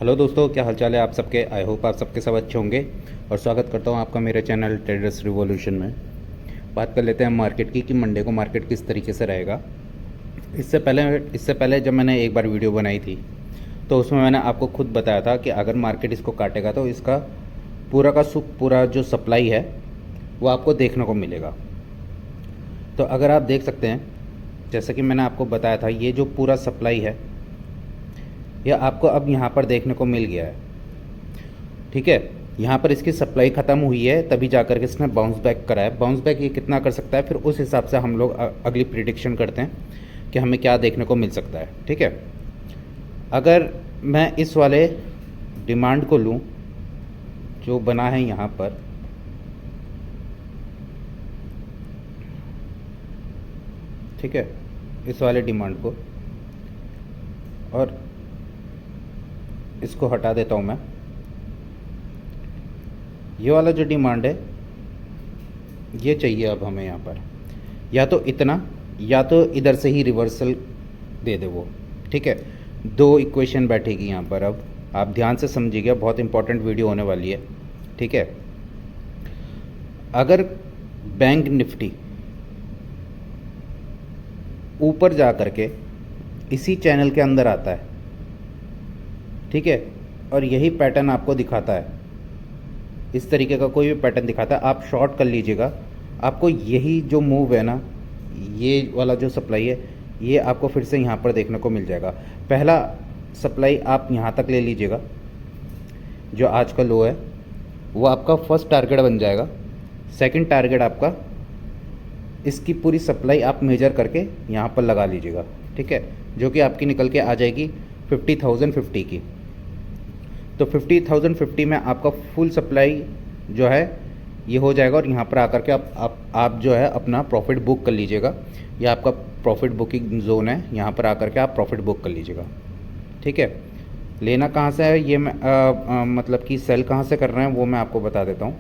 Hello दोस्तों, क्या हालचाल है आप सबके। आई होप आप सबके सब अच्छे होंगे और स्वागत करता हूं आपका मेरे चैनल ट्रेडर्स रिवॉल्यूशन में। बात कर लेते हैं मार्केट की कि मंडे को मार्केट किस तरीके से रहेगा। इससे पहले जब मैंने एक बार वीडियो बनाई थी तो उसमें मैंने आपको खुद बताया था कि अगर मार्केट इसको काटेगा तो इसका पूरा जो सप्लाई है वो आपको देखने को मिलेगा। तो अगर आप देख सकते हैं, जैसा कि मैंने आपको बताया था, ये जो पूरा सप्लाई है यह आपको अब यहाँ पर देखने को मिल गया है। ठीक है, यहाँ पर इसकी सप्लाई ख़त्म हुई है तभी जाकर के इसने बाउंस बैक करा है। बाउंस बैक ये कितना कर सकता है, फिर उस हिसाब से हम लोग अगली प्रिडिक्शन करते हैं कि हमें क्या देखने को मिल सकता है। ठीक है, अगर मैं इस वाले डिमांड को लूँ जो बना है यहाँ पर, ठीक है, इस वाले डिमांड को, और इसको हटा देता हूँ मैं। ये वाला जो डिमांड है ये चाहिए अब हमें यहाँ पर, या तो इतना या तो इधर से ही रिवर्सल दे दे वो। ठीक है, दो इक्वेशन बैठेगी यहाँ पर। अब आप ध्यान से समझिएगा, बहुत इंपॉर्टेंट वीडियो होने वाली है। ठीक है, अगर बैंक निफ्टी ऊपर जा करके इसी चैनल के अंदर आता है, ठीक है, और यही पैटर्न आपको दिखाता है, इस तरीके का कोई भी पैटर्न दिखाता है, आप शॉर्ट कर लीजिएगा। आपको यही जो मूव है ना, ये वाला जो सप्लाई है ये आपको फिर से यहाँ पर देखने को मिल जाएगा। पहला सप्लाई आप यहाँ तक ले लीजिएगा, जो आज का लो है वो आपका फर्स्ट टारगेट बन जाएगा। सेकंड टारगेट आपका, इसकी पूरी सप्लाई आप मेजर करके यहाँ पर लगा लीजिएगा। ठीक है, जो कि आपकी निकल के आ जाएगी 50,050 की। तो 50,050 में आपका फुल सप्लाई जो है ये हो जाएगा, और यहाँ पर आकर के आप जो है अपना प्रॉफिट बुक कर लीजिएगा। यह आपका प्रॉफिट बुकिंग जोन है, यहाँ पर आकर के आप प्रॉफिट बुक कर लीजिएगा। ठीक है, लेना कहाँ से है ये मतलब कि सेल कहाँ से कर रहे हैं वो मैं आपको बता देता हूँ।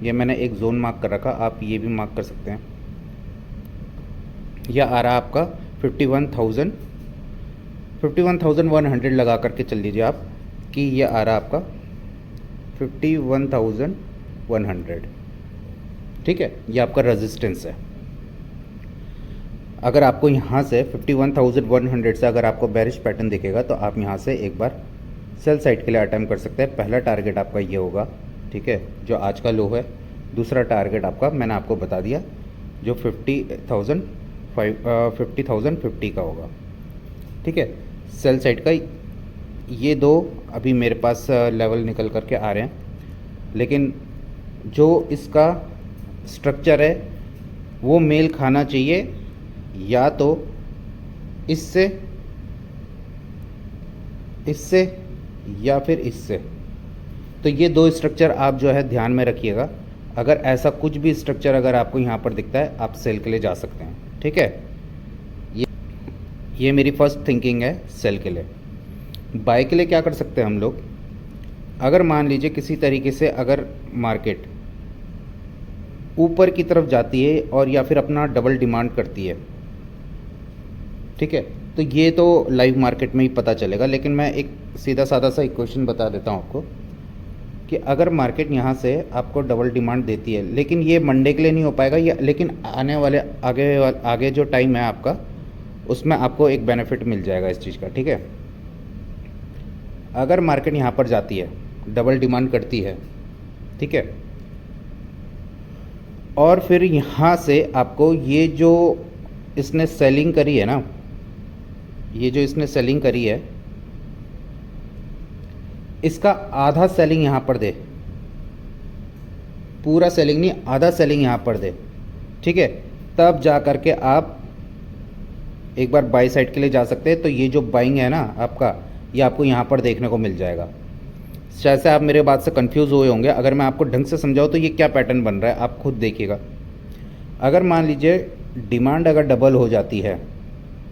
ये मैंने एक जोन मार्क कर रखा, आप ये भी मार्क कर सकते हैं। यह आ रहा है आपका 51,100 लगा करके चल लीजिए आप, कि ये आ रहा है आपका 51,100। ठीक है, ये आपका रेजिस्टेंस है। अगर आपको यहाँ से 51,100 से अगर आपको बेरिश पैटर्न दिखेगा तो आप यहाँ से एक बार सेल साइड के लिए अटेम्प्ट कर सकते हैं। पहला टारगेट आपका ये होगा, ठीक है, जो आज का लो है। दूसरा टारगेट आपका मैंने आपको बता दिया, जो 50,050 का होगा। ठीक है, सेल साइड का ये दो अभी मेरे पास लेवल निकल करके आ रहे हैं, लेकिन जो इसका स्ट्रक्चर है वो मेल खाना चाहिए या तो इससे या फिर इससे। तो ये दो स्ट्रक्चर आप जो है ध्यान में रखिएगा। अगर ऐसा कुछ भी स्ट्रक्चर अगर आपको यहाँ पर दिखता है, आप सेल के लिए जा सकते हैं। ठीक है, ये मेरी फर्स्ट थिंकिंग है सेल के लिए। बाय के लिए क्या कर सकते हैं हम लोग, अगर मान लीजिए किसी तरीके से अगर मार्केट ऊपर की तरफ जाती है और या फिर अपना डबल डिमांड करती है, ठीक है, तो ये तो लाइव मार्केट में ही पता चलेगा। लेकिन मैं एक सीधा साधा सा इक्वेशन बता देता हूँ आपको कि अगर मार्केट यहाँ से आपको डबल डिमांड देती है, लेकिन ये मंडे के लिए नहीं हो पाएगा, ये लेकिन आने वाले आगे जो टाइम है आपका, उसमें आपको एक बेनिफिट मिल जाएगा इस चीज़ का। ठीक है, अगर मार्केट यहाँ पर जाती है, डबल डिमांड करती है, ठीक है, और फिर यहाँ से आपको ये जो इसने सेलिंग करी है ना, ये जो इसने सेलिंग करी है, इसका आधा सेलिंग यहाँ पर दे, पूरा सेलिंग नहीं, आधा सेलिंग यहाँ पर दे। ठीक है, तब जा कर के आप एक बार बाई साइड के लिए जा सकते हैं। तो ये जो बाइंग है ना आपका, ये आपको यहाँ पर देखने को मिल जाएगा। शायद से आप मेरे बात से कंफ्यूज हुए होंगे, अगर मैं आपको ढंग से समझाऊँ तो ये क्या पैटर्न बन रहा है आप खुद देखिएगा। अगर मान लीजिए डिमांड अगर डबल हो जाती है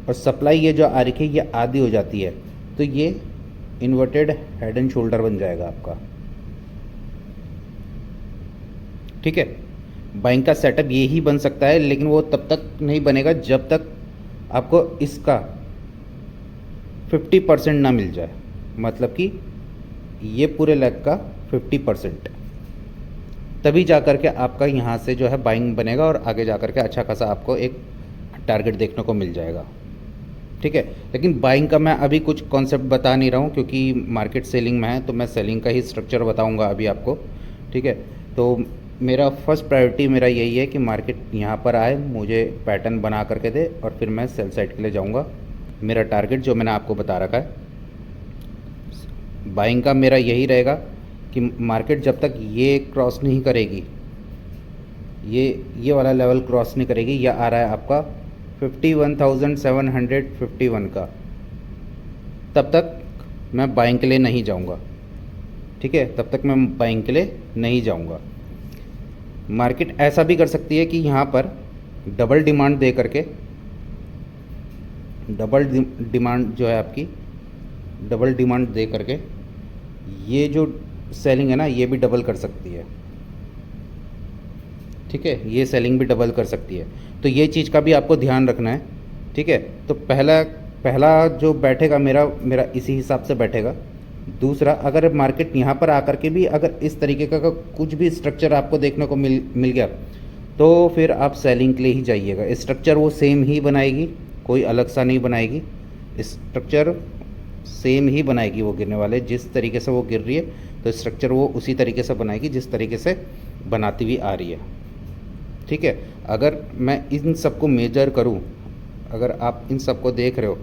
और सप्लाई ये जो आ रही है ये आधी हो जाती है, तो ये इन्वर्टेड हेड एंड शोल्डर बन जाएगा आपका। ठीक है, बाइंग का सेटअप ये ही बन सकता है, लेकिन वो तब तक नहीं बनेगा जब तक आपको इसका 50% ना मिल जाए। मतलब कि ये पूरे लेग का 50%, तभी जा कर के आपका यहाँ से जो है बाइंग बनेगा और आगे जा कर के अच्छा खासा आपको एक टारगेट देखने को मिल जाएगा। ठीक है, लेकिन बाइंग का मैं अभी कुछ कॉन्सेप्ट बता नहीं रहा हूँ क्योंकि मार्केट सेलिंग में है, तो मैं सेलिंग का ही स्ट्रक्चर बताऊँगा अभी आपको। ठीक है, तो मेरा फर्स्ट प्रायोरिटी मेरा यही है कि मार्केट यहाँ पर आए, मुझे पैटर्न बना करके दे और फिर मैं सेल साइड के लिए जाऊँगा। मेरा टारगेट जो मैंने आपको बता रखा है बाइंग का मेरा यही रहेगा कि मार्केट जब तक ये क्रॉस नहीं करेगी, ये वाला लेवल क्रॉस नहीं करेगी, यह आ रहा है आपका 51,751 का, तब तक मैं बाइंग के लिए नहीं जाऊंगा। ठीक है, तब तक मैं बाइंग के लिए नहीं जाऊंगा। मार्केट ऐसा भी कर सकती है कि यहाँ पर डबल डिमांड दे करके, डबल डिमांड जो है आपकी, डबल डिमांड दे करके ये जो सेलिंग है ना, ये भी डबल कर सकती है। ठीक है, ये सेलिंग भी डबल कर सकती है, तो ये चीज़ का भी आपको ध्यान रखना है। ठीक है, तो पहला जो बैठेगा मेरा इसी हिसाब से बैठेगा। दूसरा, अगर मार्केट यहाँ पर आकर के भी अगर इस तरीके का कुछ भी स्ट्रक्चर आपको देखने को मिल गया, तो फिर आप सेलिंग के लिए ही जाइएगा। स्ट्रक्चर वो सेम ही बनाएगी, कोई अलग सा नहीं बनाएगी, स्ट्रक्चर सेम ही बनाएगी। वो गिरने वाले जिस तरीके से वो गिर रही है, तो स्ट्रक्चर वो उसी तरीके से बनाएगी जिस तरीके से बनाती हुई आ रही है। ठीक है, अगर मैं इन सबको मेजर करूं, अगर आप इन सबको देख रहे हो,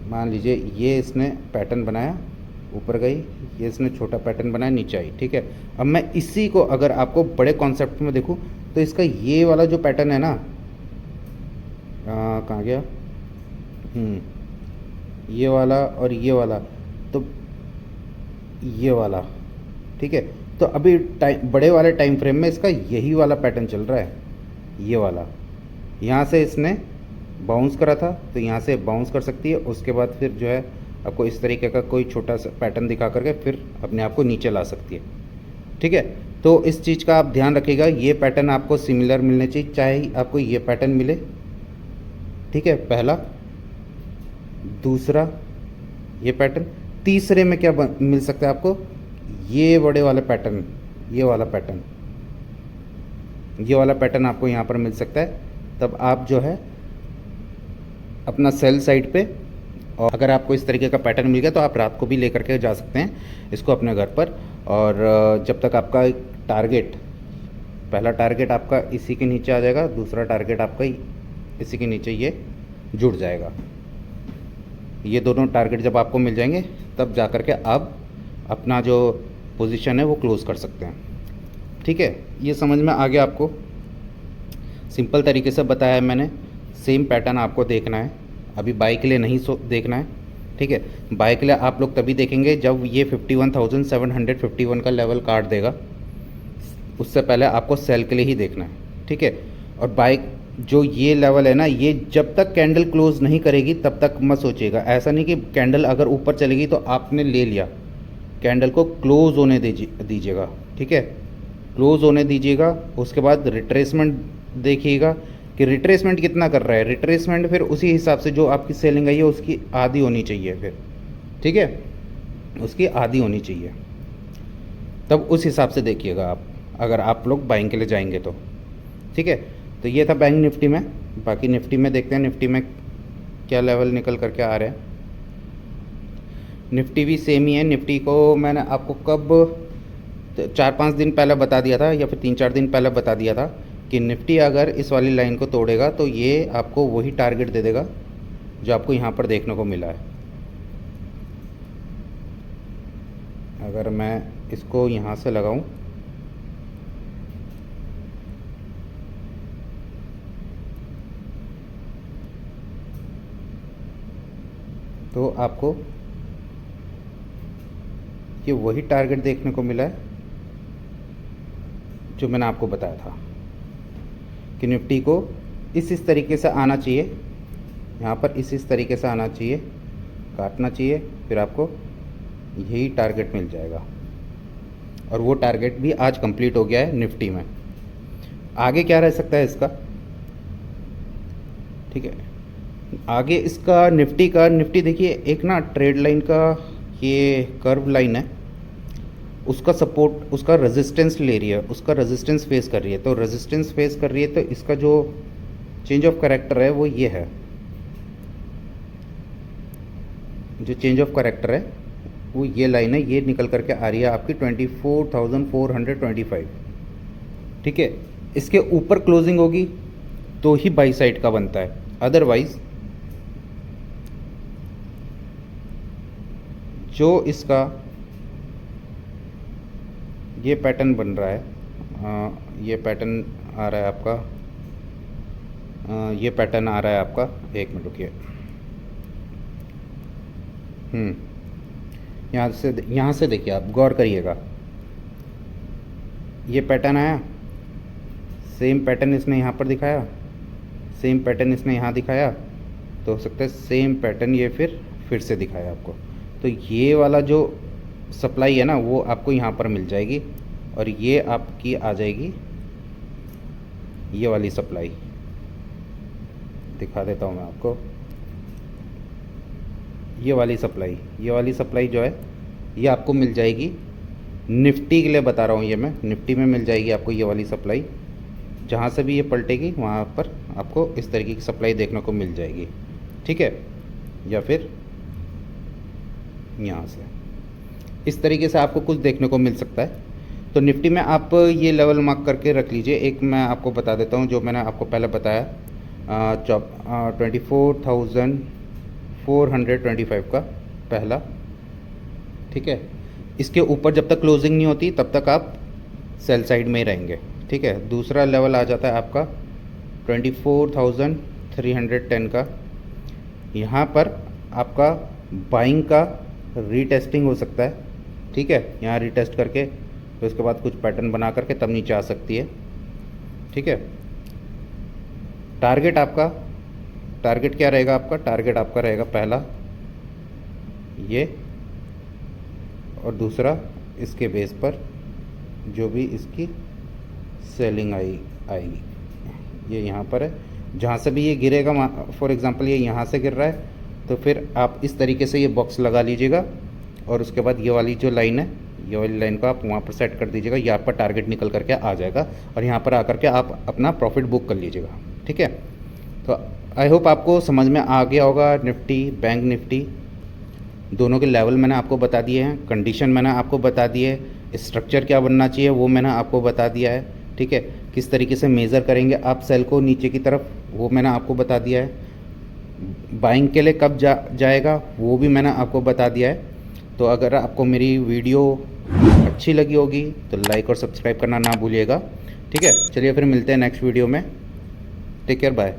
मान लीजिए ये इसने पैटर्न बनाया, ऊपर गई, ये इसने छोटा पैटर्न बनाया, नीचे आई। ठीक है, अब मैं इसी को अगर आपको बड़े कॉन्सेप्ट में देखूं, तो इसका ये वाला जो पैटर्न है ना, कहाँ गया, ये वाला और ये वाला, तो ये वाला। ठीक है, तो अभी बड़े वाले टाइम फ्रेम में इसका यही वाला पैटर्न चल रहा है, ये वाला। यहाँ से इसने बाउंस करा था, तो यहाँ से बाउंस कर सकती है, उसके बाद फिर जो है आपको इस तरीके का कोई छोटा सा पैटर्न दिखा करके फिर अपने आप को नीचे ला सकती है। ठीक है, तो इस चीज़ का आप ध्यान रखिएगा, ये पैटर्न आपको सिमिलर मिलने चाहिए, चाहे आपको ये पैटर्न मिले। ठीक है, पहला, दूसरा ये पैटर्न, तीसरे में क्या मिल सकता है आपको, ये बड़े वाले पैटर्न, ये वाला पैटर्न, ये वाला पैटर्न आपको यहाँ पर मिल सकता है। तब आप जो है अपना सेल साइड पे, और अगर आपको इस तरीके का पैटर्न मिल गया तो आप रात को भी लेकर के जा सकते हैं इसको अपने घर पर। और जब तक आपका टारगेट, पहला टारगेट आपका इसी के नीचे आ जाएगा, दूसरा टारगेट आपका इसी के नीचे ये जुड़ जाएगा। ये दोनों टारगेट जब आपको मिल जाएंगे, तब जा कर के आप अपना जो पोजीशन है वो क्लोज़ कर सकते हैं। ठीक है, ये समझ में आ गया आपको, सिंपल तरीके से बताया है मैंने। सेम पैटर्न आपको देखना है, अभी बाई के लिए नहीं देखना है। ठीक है, बाई के लिए आप लोग तभी देखेंगे जब ये 51,751 का लेवल काट देगा, उससे पहले आपको सेल के लिए ही देखना है। ठीक है, और बाई जो ये लेवल है ना, ये जब तक कैंडल क्लोज नहीं करेगी तब तक मत सोचिएगा। ऐसा नहीं कि कैंडल अगर ऊपर चलेगी तो आपने ले लिया, कैंडल को क्लोज होने दीजिएगा। ठीक है, क्लोज होने दीजिएगा, उसके बाद रिट्रेसमेंट देखिएगा कि रिट्रेसमेंट कितना कर रहा है। रिट्रेसमेंट फिर उसी हिसाब से जो आपकी सेलिंग आई है उसकी आधी होनी चाहिए फिर। ठीक है, उसकी आधी होनी चाहिए, तब उस हिसाब से देखिएगा आप, अगर आप लोग बाइंग के लिए जाएंगे तो। ठीक है, तो ये था बैंक निफ्टी में। बाकी निफ्टी में देखते हैं निफ्टी में क्या लेवल निकल करके आ रहे हैं। निफ्टी भी सेम ही है। निफ्टी को मैंने आपको कब 4-5 दिन पहले बता दिया था, या फिर 3-4 दिन पहले बता दिया था कि निफ्टी अगर इस वाली लाइन को तोड़ेगा तो ये आपको वही टारगेट दे देगा जो आपको यहाँ पर देखने को मिला है। अगर मैं इसको यहाँ से लगाऊं, तो आपको ये वही टारगेट देखने को मिला है जो मैंने आपको बताया था कि निफ्टी को इस तरीके से आना चाहिए, यहाँ पर इस तरीके से आना चाहिए, काटना चाहिए, फिर आपको यही टारगेट मिल जाएगा। और वो टारगेट भी आज कंप्लीट हो गया है निफ्टी में। आगे क्या रह सकता है इसका, ठीक है, आगे इसका निफ्टी देखिए, एक ना ट्रेड लाइन का ये कर्व लाइन है, उसका सपोर्ट, उसका रेजिस्टेंस ले रही है, उसका रेजिस्टेंस फेस कर रही है। तो रेजिस्टेंस फेस कर रही है तो इसका जो चेंज ऑफ कैरेक्टर है वो ये है, जो चेंज ऑफ कैरेक्टर है वो ये लाइन है, ये निकल करके आ रही है आपकी 24,425। ठीक है, इसके ऊपर क्लोजिंग होगी तो ही बाई साइड का बनता है, अदरवाइज जो इसका ये पैटर्न बन रहा है, ये पैटर्न आ रहा है आपका, ये पैटर्न आ रहा है आपका, एक मिनट रुकिए, यहाँ से देखिए, आप गौर करिएगा, ये पैटर्न आया, सेम पैटर्न इसने यहाँ पर दिखाया, सेम पैटर्न इसने यहाँ दिखाया, तो हो सकता है सेम पैटर्न ये फिर से दिखाया आपको। तो ये वाला जो सप्लाई है ना वो आपको यहाँ पर मिल जाएगी, और ये आपकी आ जाएगी ये वाली सप्लाई, दिखा देता हूँ मैं आपको। ये वाली सप्लाई जो है ये आपको मिल जाएगी, निफ्टी के लिए बता रहा हूँ, ये मैं निफ्टी में मिल जाएगी आपको ये वाली सप्लाई। जहाँ से भी ये पलटेगी वहाँ पर आपको इस तरीके की सप्लाई देखने को मिल जाएगी। ठीक है, या फिर यहाँ से इस तरीके से आपको कुछ देखने को मिल सकता है। तो निफ्टी में आप ये लेवल मार्क करके रख लीजिए। एक मैं आपको बता देता हूँ जो मैंने आपको पहले बताया, 24,425 का पहला। ठीक है, इसके ऊपर जब तक क्लोजिंग नहीं होती तब तक आप सेल साइड में ही रहेंगे। ठीक है, दूसरा लेवल आ जाता है आपका 24,310 का। यहाँ पर आपका बाइंग का रीटेस्टिंग हो सकता है। ठीक है, यहाँ रीटेस्ट करके तो इसके बाद कुछ पैटर्न बना करके तब नीचे आ सकती है। ठीक है, टारगेट क्या रहेगा आपका? टारगेट आपका रहेगा पहला ये, और दूसरा इसके बेस पर जो भी इसकी सेलिंग आएगी ये यहाँ पर है। जहाँ से भी ये गिरेगा, फॉर एग्जांपल ये यहाँ से गिर रहा है तो फिर आप इस तरीके से ये बॉक्स लगा लीजिएगा, और उसके बाद ये वाली जो लाइन है, ये वाली लाइन को आप वहाँ पर सेट कर दीजिएगा। ये आपका टारगेट निकल करके आ जाएगा, और यहाँ पर आकर के आप अपना प्रॉफिट बुक कर लीजिएगा। ठीक है, तो आई होप आपको समझ में आ गया होगा। निफ्टी, बैंक निफ्टी दोनों के लेवल मैंने आपको बता दिए हैं, कंडीशन मैंने आपको बता दी है, स्ट्रक्चर क्या बनना चाहिए वो मैंने आपको बता दिया है। ठीक है, किस तरीके से मेज़र करेंगे आप सेल को नीचे की तरफ वो मैंने आपको बता दिया है। बाइंग के लिए कब जाएगा वो भी मैंने आपको बता दिया है। तो अगर आपको मेरी वीडियो अच्छी लगी होगी तो लाइक और सब्सक्राइब करना ना भूलिएगा। ठीक है, चलिए फिर मिलते हैं नेक्स्ट वीडियो में। Take care, bye.